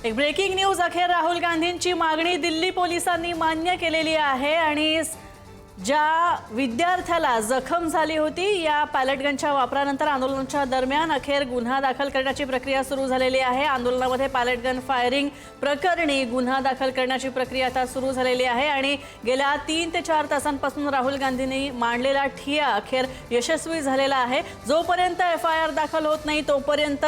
एक breaking news. अखेर राहुल गांधींची मागणी दिल्ली पोलिसांनी मान्य केलेली आहे आणि ज्या विद्यार्थ्याला जखम झाली होती या पॅलेट गनच्या वापरानंतर आंदोलनाच्या दरम्यान अखेर गुन्हा दाखल करण्याची प्रक्रिया सुरू झालेली आहे। आंदोलनामध्ये पॅलेट गन फायरिंग प्रकरणी गुन्हा दाखल करण्याची प्रक्रिया आता सुरू झालेली आहे आणि गेल्या 3 ते 4 तासांपासून राहुल गांधींनी मांडलेला ठिया अखेर यशस्वी झालेला आहे। जोपर्यंत FIR दाखल होत नाही तोपर्यंत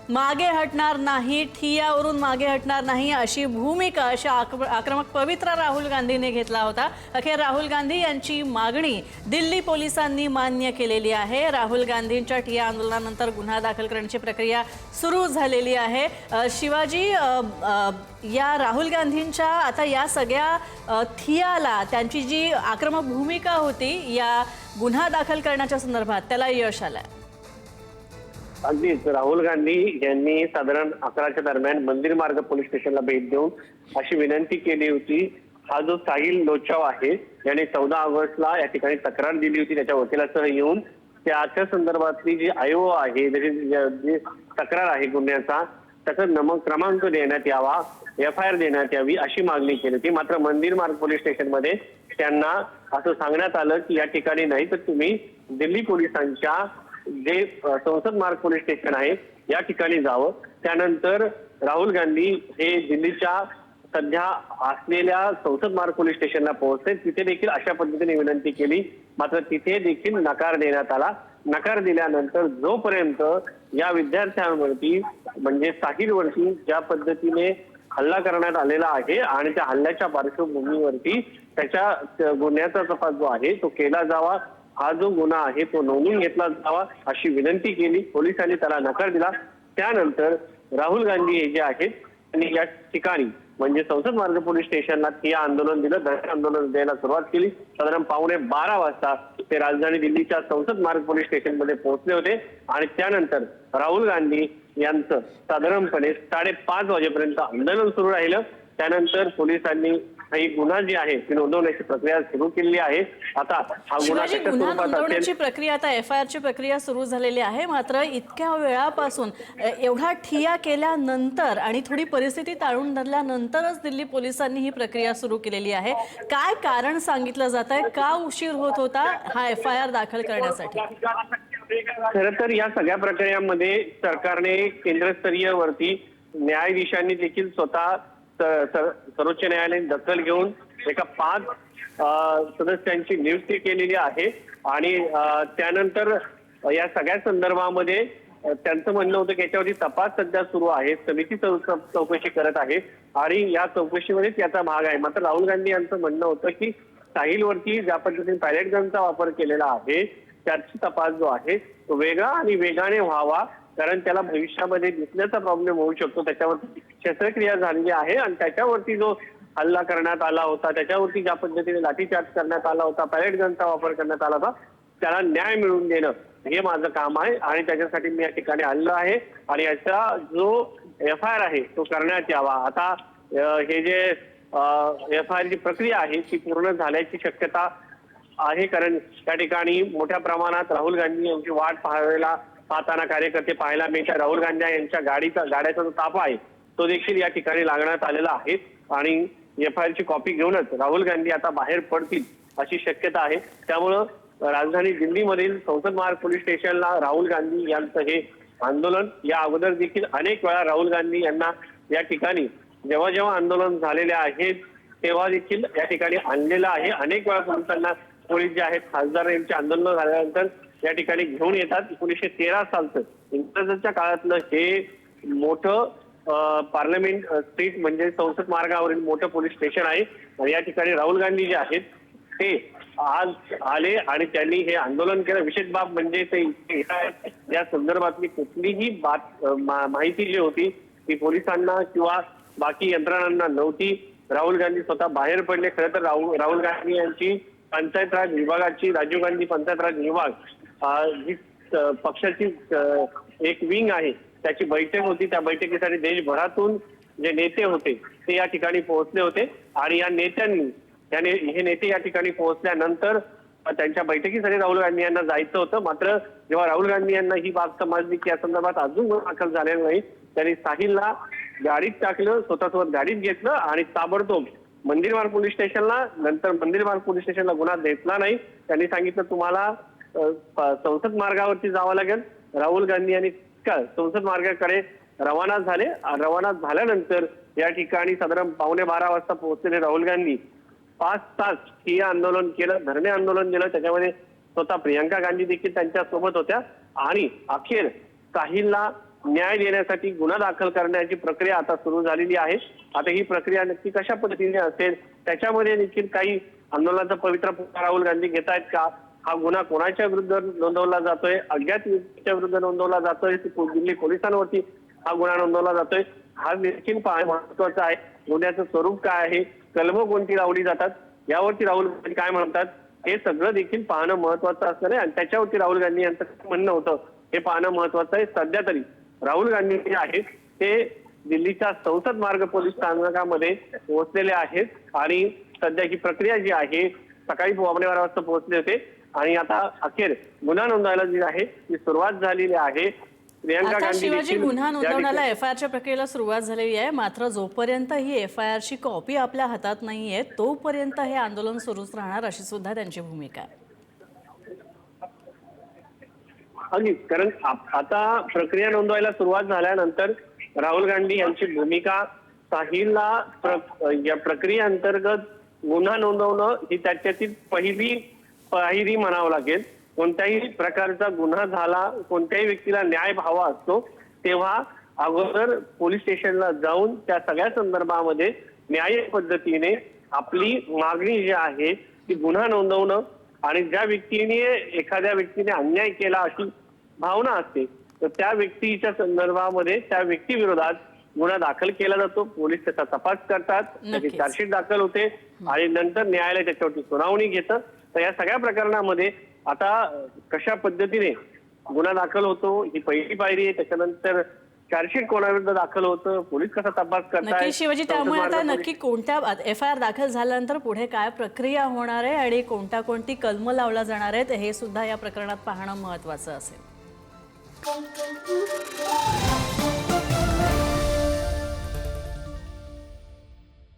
मागे हटणार नाही, ठियावरून मागे हटणार नाही अशी भूमिका अशा आक्रमक पवित्रा राहुल गांधींनी घेतला होता। अखेर राहुल गांधी यांची मागणी दिल्ली पोलिसांनी मान्य केलेली आहे। राहुल गांधींच्या ठिया आंदोलनानंतर गुन्हा दाखल करण्याची प्रक्रिया सुरू झालेली आहे। शिवाजी, या राहुल गांधींच्या आता या सगळ्या ठियाला त्यांची जी आक्रमक भूमिका होती या गुन्हा दाखल करण्याच्या संदर्भात त्याला यश आलंय। अगदीच राहुल गांधी यांनी साधारण 11च्या दरम्यान मंदिर मार्ग पोलीस स्टेशनला भेट देऊन अशी विनंती केली होती। हा जो साहिल लोचाव आहे याने 14 ऑगस्टला या ठिकाणी तक्रार दिली होती त्याच्या वकिलासह येऊन त्याच्या संदर्भातली जी IO आहे जी तक्रार आहे गुन्ह्याचा त्याचा क्रमांक देण्यात यावा, FIR देण्यात यावी अशी मागणी केली होती। मात्र मंदिर मार्ग पोलीस स्टेशनमध्ये त्यांना असं सांगण्यात आलं की या ठिकाणी नाही तर तुम्ही दिल्ली पोलिसांच्या जे संसद मार्ग पोलीस स्टेशन आहे या ठिकाणी जावं। त्यानंतर राहुल गांधी हे दिल्लीच्या सध्या असलेल्या संसद मार्ग पोलीस स्टेशनला पोहोचले। तिथे देखील अशा पद्धतीने विनंती केली, मात्र तिथे देखील नकार देण्यात आला। नकार दिल्यानंतर जोपर्यंत या विद्यार्थ्यांवरती म्हणजे साहिलवरती ज्या पद्धतीने हल्ला करण्यात आलेला आहे आणि त्या हल्ल्याच्या पार्श्वभूमीवरती त्याच्या गुन्ह्याचा तपास जो आहे तो केला जावा, हा जो गुन्हा आहे तो नोंदवून घेतला जावा अशी विनंती केली। पोलिसांनी त्याला नकार दिला। त्यानंतर राहुल गांधी हे जे आहेत त्यांनी या ठिकाणी म्हणजे संसद मार्ग पोलीस स्टेशनला ठिय्या आंदोलन दिलं, धरणे आंदोलन द्यायला सुरुवात केली। साधारण 11:15 वाजता ते राजधानी दिल्लीच्या संसद मार्ग पोलीस स्टेशनमध्ये पोहोचले होते आणि त्यानंतर राहुल गांधी यांचं साधारणपणे 5:30 वाजेपर्यंत आंदोलन सुरू राहिलं। त्यानंतर पोलिसांनी ही गुन्हा जी आहे ती नोंदवण्याची प्रक्रिया सुरू केली आहे। आता हा गुन्हा नोंदवण्याची प्रक्रिया आता FIR ची प्रक्रिया सुरू झालेली आहे। मात्र इतक्या वेळापासून एवढा ठिया केल्यानंतर आणि थोडी परिस्थिती टाळून धरल्यानंतरच दिल्ली पोलिसांनी ही प्रक्रिया सुरू केलेली आहे। काय कारण सांगितलं जात आहे, का उशीर होत होता हा FIR दाखल करण्यासाठी? खरं तर या सगळ्या प्रक्रियांमध्ये सरकारने केंद्रस्तरीय वरती न्यायाधीशांनी देखील स्वतः सर्वोच्च न्यायालयाने दखल घेऊन एका 5 सदस्यांची नियुक्ती केलेली आहे आणि त्यानंतर या सगळ्या संदर्भामध्ये त्यांचं म्हणणं होतं की याच्यावरती तपास सध्या सुरू आहे, समिती चौकशी करत आहे आणि या चौकशीमध्येच याचा भाग आहे। मात्र राहुल गांधी यांचं म्हणणं होतं की साहिलवरती ज्या पद्धतीने पॅलेट गनचा वापर केलेला आहे त्याचा तपास जो आहे तो वेगळा आणि वेगाने व्हावा, कारण त्याला भविष्यामध्ये दिसण्याचा प्रॉब्लेम होऊ शकतो। त्याच्यावरती शस्त्रक्रिया झालेली आहे आणि त्याच्यावरती जो हल्ला करण्यात आला होता, त्याच्यावरती ज्या पद्धतीने लाठीचार्ज करण्यात आला होता, पॅलेट गनचा वापर करण्यात आला होता, त्याला न्याय मिळवून देणं हे माझं काम आहे आणि त्याच्यासाठी मी या ठिकाणी आलो आहे आणि याचा जो FIR आहे तो करण्यात यावा। आता हे जे FIR ची प्रक्रिया आहे ती पूर्ण झाल्याची शक्यता आहे, कारण त्या ठिकाणी मोठ्या प्रमाणात राहुल गांधी यांची वाट पाहताना कार्यकर्ते पाहायला मिळतात। राहुल गांधी यांच्या गाड्याचा जो ताफा आहे तो देखील या ठिकाणी लागण्यात आलेला आहे आणि FIR ची कॉपी घेऊनच राहुल गांधी आता बाहेर पडतील अशी शक्यता आहे। त्यामुळं राजधानी दिल्लीमधील संसद मार्ग पोलीस स्टेशनला राहुल गांधी यांचं हे आंदोलन या अगोदर देखील अनेक वेळा राहुल गांधी यांना या ठिकाणी जेव्हा जेव्हा आंदोलन झालेले आहेत तेव्हा देखील या ठिकाणी आणलेलं आहे। अनेक वेळा पोलिसांना पोलीस जे आहेत खासदार यांचे आंदोलन झाल्यानंतर या ठिकाणी घेऊन येतात। 1913 सालचं इंग्रजांच्या काळातलं हे मोठं पार्लमेंट स्ट्रीट म्हणजे संसद मार्गावरील मोठं पोलीस स्टेशन आहे आणि या ठिकाणी राहुल गांधी जे आहेत ते आज आले आणि त्यांनी हे आंदोलन केलं। विशेष बाब म्हणजे ते या संदर्भातली कुठलीही माहिती जी होती ती पोलिसांना किंवा बाकी यंत्रणांना नव्हती। राहुल गांधी स्वतः बाहेर पडले। खरं तर राहुल गांधी यांची पंचायत राज विभागाची राजीव गांधी पंचायत राज विभाग जी पक्षाची एक विंग आहे त्याची बैठक होती। त्या बैठकीसाठी देशभरातून जे नेते होते ते या ठिकाणी पोहोचले होते आणि या नेत्यांनी हे नेते या ठिकाणी पोहोचल्यानंतर त्यांच्या बैठकीसाठी राहुल गांधी यांना जायचं होतं। मात्र जेव्हा राहुल गांधी यांना ही बाब समजली की या संदर्भात अजून दाखल झालेलं नाही, त्यांनी साहिलला गाडीत टाकलं, स्वतःसोबत गाडीत घेतलं आणि ताबडतोब मंदिरमार्ग पोलीस स्टेशनला, नंतर मंदिरमार्ग पोलीस स्टेशनला गुन्हा घेतला नाही. त्यांनी सांगितलं तुम्हाला संसद मार्गावरती जावं लागेल. राहुल गांधी यांनी संसद मार्गाकडे रवाना झाले. रवाना झाल्यानंतर या ठिकाणी साधारण 11:15 वाजता पोहोचलेले राहुल गांधी 5 तास ठिय्या आंदोलन केलं, धरणे आंदोलन केलं. त्याच्यामध्ये स्वतः प्रियंका गांधी देखील त्यांच्या सोबत होत्या आणि अखेर साहिलला न्याय देण्यासाठी गुन्हा दाखल करण्याची प्रक्रिया आता सुरू झालेली आहे. आता ही प्रक्रिया नक्की कशा पद्धतीने असेल, त्याच्यामध्ये देखील काही आंदोलनाचा पवित्रा राहुल गांधी घेत आहेत का, हा गुन्हा कोणाच्या विरुद्ध नोंदवला जातोय, अज्ञात व्यक्तीच्या विरुद्ध नोंदवला जातोय, दिल्ली पोलिसांवरती हा गुन्हा नोंदवला जातोय, हा देखील पाहणं महत्वाचं आहे. गुन्ह्याचं स्वरूप काय आहे, कलमं कोणती लावली जातात, यावरती राहुल गांधी काय म्हणतात, हे सगळं देखील पाहणं महत्वाचं असणार आहे. आणि त्याच्यावरती राहुल गांधी यांचं म्हणणं होतं हे पाहणं महत्वाचं आहे. सध्या तरी राहुल गांधी जे आहेत ते दिल्लीच्या संसद मार्ग पोलीस स्थानकामध्ये पोहोचलेले आहेत आणि सध्या ही प्रक्रिया जी आहे सकाळी 12:15 वाजता पोहोचले होते आणि आता अखेर गुन्हा नोंदवायला जी आहे ती सुरुवात झालेली आहे. प्रियंका आता गांधी शिवाजी देखील गुन्हा या नोंदवण्याला ठिकाणी- एफआयआरच्या प्रक्रियेला सुरुवात झालेली आहे. मात्र जोपर्यंत ही एफआयआरची कॉपी आपल्या हातात नाहीये तोपर्यंत हे आंदोलन सुरूच राहणार अशी सुद्धा त्यांची भूमिका आहे. अगदीच, कारण आता प्रक्रिया नोंदवायला सुरुवात झाल्यानंतर राहुल गांधी यांची भूमिका साहिलला या प्रक्रियेअंतर्गत गुन्हा नोंदवणं ही त्याच्यातील पहिली म्हणावं लागेल. कोणत्याही प्रकारचा गुन्हा झाला, कोणत्याही व्यक्तीला न्याय हवा असतो तेव्हा अगोदर पोलीस स्टेशनला जाऊन त्या सगळ्या संदर्भामध्ये न्याय्य पद्धतीने आपली मागणी जी आहे ती गुन्हा नोंदवणं आणि ज्या व्यक्तीने एखाद्या व्यक्तीने अन्याय केला अशी भावना असते तर त्या व्यक्तीच्या संदर्भामध्ये त्या व्यक्तीविरोधात गुन्हा दाखल केला जातो. पोलीस त्याचा तपास करतात, त्याची नक्कीच. चार्जशीट दाखल होते आणि नंतर न्यायालय त्याच्यावरती सुनावणी घेतं. तर या सगळ्या प्रकरणामध्ये आता कशा पद्धतीने गुन्हा दाखल होतो ही पहिली पायरी आहे. त्याच्यानंतर चार्जशीट कोणाविरुद्ध दाखल होतं, पोलीस कसा तपास नक्की करतात. शिवाजी, त्यामुळे आता नक्की कोणत्या एफआयआर दाखल झाल्यानंतर पुढे काय प्रक्रिया होणार आहे आणि कोणती कलमं लावल्या जाणार आहेत हे सुद्धा या प्रकरणात पाहणं महत्वाचं असेल.